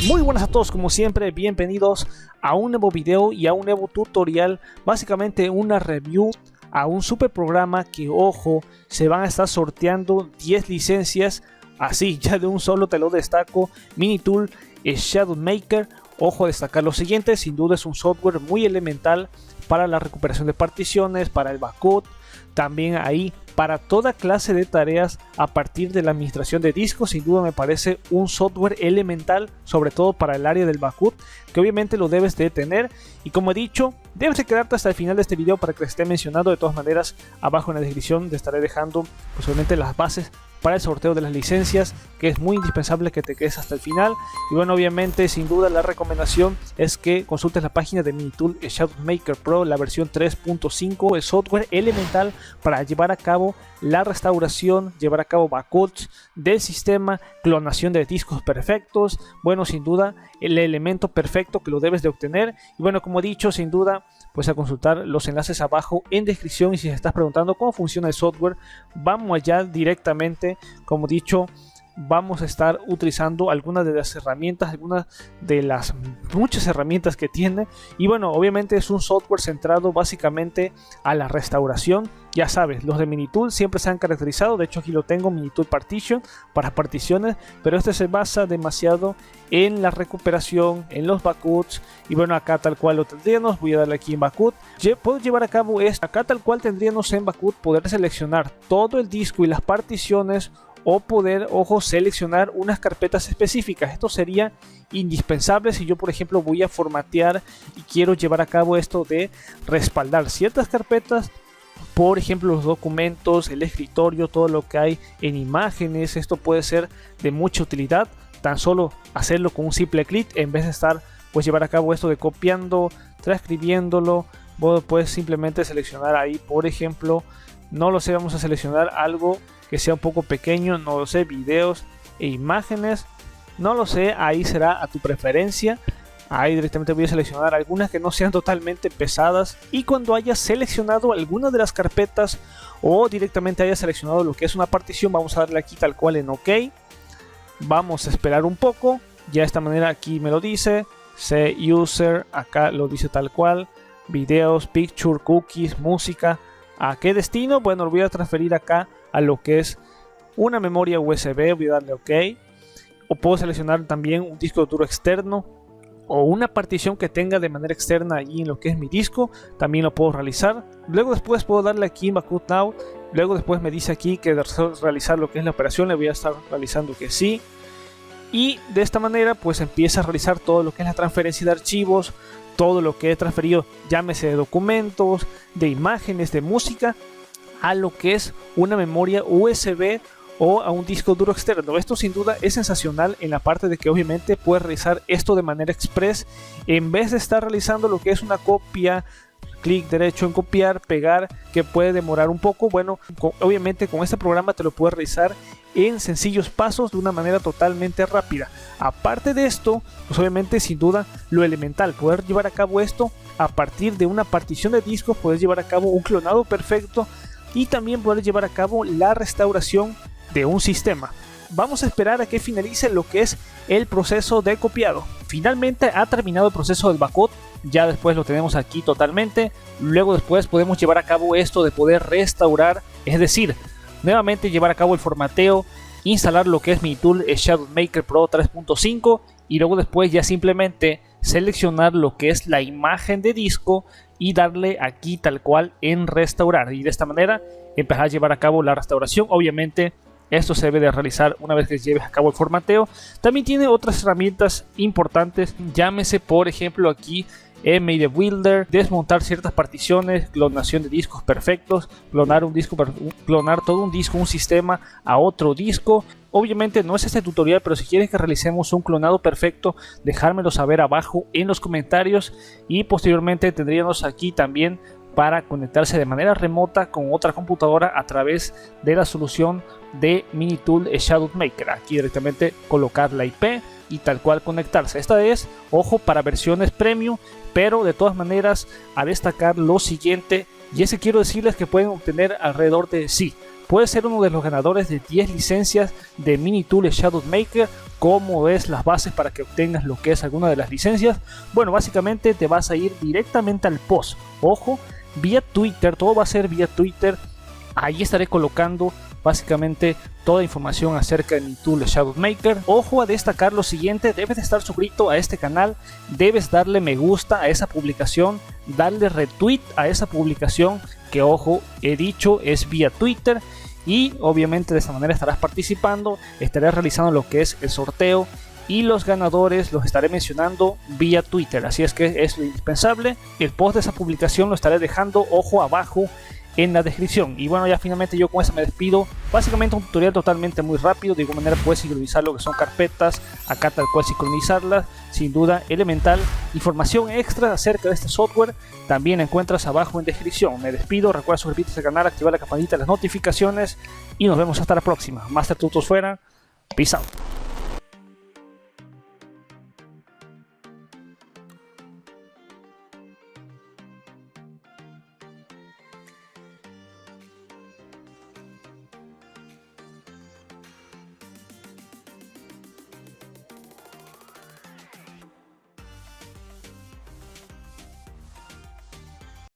Muy buenas a todos, como siempre, bienvenidos a un nuevo video y a un nuevo tutorial, básicamente una review a un super programa que, ojo, se van a estar sorteando 10 licencias, así ya de un solo te lo destaco. Minitool Shadowmaker. Ojo a destacar lo siguiente, sin duda es un software muy elemental para la recuperación de particiones, para el backup, también ahí para toda clase de tareas a partir de la administración de discos. Sin duda me parece un software elemental, sobre todo para el área del backup, que obviamente lo debes de tener. Y como he dicho, debes de quedarte hasta el final de este video para que esté mencionado. De todas maneras, abajo en la descripción te estaré dejando posiblemente las bases para el sorteo de las licencias, que es muy indispensable que te quedes hasta el final. Y bueno, obviamente, sin duda la recomendación es que consultes la página de Minitool Shadowmaker Pro, la versión 3.5, el software elemental para llevar a cabo la restauración, llevar a cabo backups del sistema, clonación de discos perfectos. Bueno, sin duda el elemento perfecto que lo debes de obtener. Y bueno, como he dicho, sin duda pues a consultar los enlaces abajo en descripción. Y si te estás preguntando cómo funciona el software, vamos allá directamente. Como dicho, vamos a estar utilizando algunas de las herramientas, algunas de las muchas herramientas que tiene. Y bueno, obviamente es un software centrado básicamente a la restauración. Ya sabes, los de Minitool siempre se han caracterizado, de hecho aquí lo tengo, Minitool Partition, para particiones, pero este se basa demasiado en la recuperación, en los backups. Y bueno, acá tal cual lo tendríamos, voy a darle aquí en backup, puedo llevar a cabo esto, acá tal cual tendríamos en backup poder seleccionar todo el disco y las particiones, o poder, ojo, seleccionar unas carpetas específicas. Esto sería indispensable si yo, por ejemplo, voy a formatear y quiero llevar a cabo esto de respaldar ciertas carpetas. Por ejemplo, los documentos, el escritorio, todo lo que hay en imágenes. Esto puede ser de mucha utilidad. Tan solo hacerlo con un simple clic, en vez de estar, pues llevar a cabo esto de copiando, transcribiéndolo. Vos puedes simplemente seleccionar ahí, por ejemplo, no lo sé, vamos a seleccionar algo que sea un poco pequeño, no lo sé, videos e imágenes, no lo sé, ahí será a tu preferencia. Ahí directamente voy a seleccionar algunas que no sean totalmente pesadas. Y cuando hayas seleccionado alguna de las carpetas o directamente hayas seleccionado lo que es una partición, vamos a darle aquí tal cual en OK. Vamos a esperar un poco. Ya de esta manera aquí me lo dice. Set user, acá lo dice tal cual. Videos, picture, cookies, música. ¿A qué destino? Bueno, lo voy a transferir acá a lo que es una memoria USB. Voy a darle OK. O puedo seleccionar también un disco duro externo o una partición que tenga de manera externa allí en lo que es mi disco, también lo puedo realizar. Luego después puedo darle aquí en Backup Now. Luego después me dice aquí que realizar lo que es la operación, le voy a estar realizando que sí. Y de esta manera pues empieza a realizar todo lo que es la transferencia de archivos, todo lo que he transferido, llámese de documentos, de imágenes, de música, a lo que es una memoria USB o a un disco duro externo. Esto sin duda es sensacional en la parte de que obviamente puedes realizar esto de manera express, en vez de estar realizando lo que es una copia, clic derecho en copiar, pegar, que puede demorar un poco. Bueno, obviamente con este programa te lo puedes realizar en sencillos pasos de una manera totalmente rápida. Aparte de esto, pues obviamente sin duda lo elemental, poder llevar a cabo esto a partir de una partición de discos, poder llevar a cabo un clonado perfecto y también poder llevar a cabo la restauración de un sistema. Vamos a esperar a que finalice lo que es el proceso de copiado. Finalmente ha terminado el proceso del backup, ya después lo tenemos aquí totalmente. Luego después podemos llevar a cabo esto de poder restaurar, es decir, nuevamente llevar a cabo el formateo, instalar lo que es Minitool Shadowmaker Pro 3.5 y luego después ya simplemente seleccionar lo que es la imagen de disco y darle aquí tal cual en restaurar, y de esta manera empezar a llevar a cabo la restauración. Obviamente esto se debe de realizar una vez que lleves a cabo el formateo. También tiene otras herramientas importantes, llámese por ejemplo aquí Media Builder, desmontar ciertas particiones, clonación de discos perfectos, clonar un disco, clonar todo un disco, un sistema a otro disco. Obviamente no es este tutorial, pero si quieres que realicemos un clonado perfecto, dejármelo saber abajo en los comentarios. Y posteriormente tendríamos aquí también para conectarse de manera remota con otra computadora a través de la solución de Minitool Shadowmaker. Aquí directamente colocar la IP y tal cual conectarse. Esta es, ojo, para versiones premium, pero de todas maneras a destacar lo siguiente, y es que quiero decirles que pueden obtener alrededor de puedes ser uno de los ganadores de 10 licencias de Minitool Shadow Maker. ¿Cómo es las bases para que obtengas lo que es alguna de las licencias? Bueno, básicamente te vas a ir directamente al post. Ojo, vía Twitter, todo va a ser vía Twitter. Ahí estaré colocando básicamente toda información acerca de Minitool Shadow Maker. Ojo a destacar lo siguiente: debes de estar suscrito a este canal, debes darle me gusta a esa publicación, darle retweet a esa publicación, que ojo, he dicho es vía Twitter, y obviamente de esta manera estarás participando, estaré realizando lo que es el sorteo y los ganadores los estaré mencionando vía Twitter, así es que es lo indispensable. El post de esa publicación lo estaré dejando, ojo, abajo en la descripción. Y bueno, ya finalmente yo con eso me despido. Básicamente un tutorial totalmente muy rápido. De igual manera puedes sincronizar lo que son carpetas, acá tal cual sincronizarlas, sin duda elemental. Información extra acerca de este software también encuentras abajo en descripción. Me despido, recuerda suscribirte al canal, activar la campanita de las notificaciones y nos vemos hasta la próxima. Master Tutos fuera, peace out.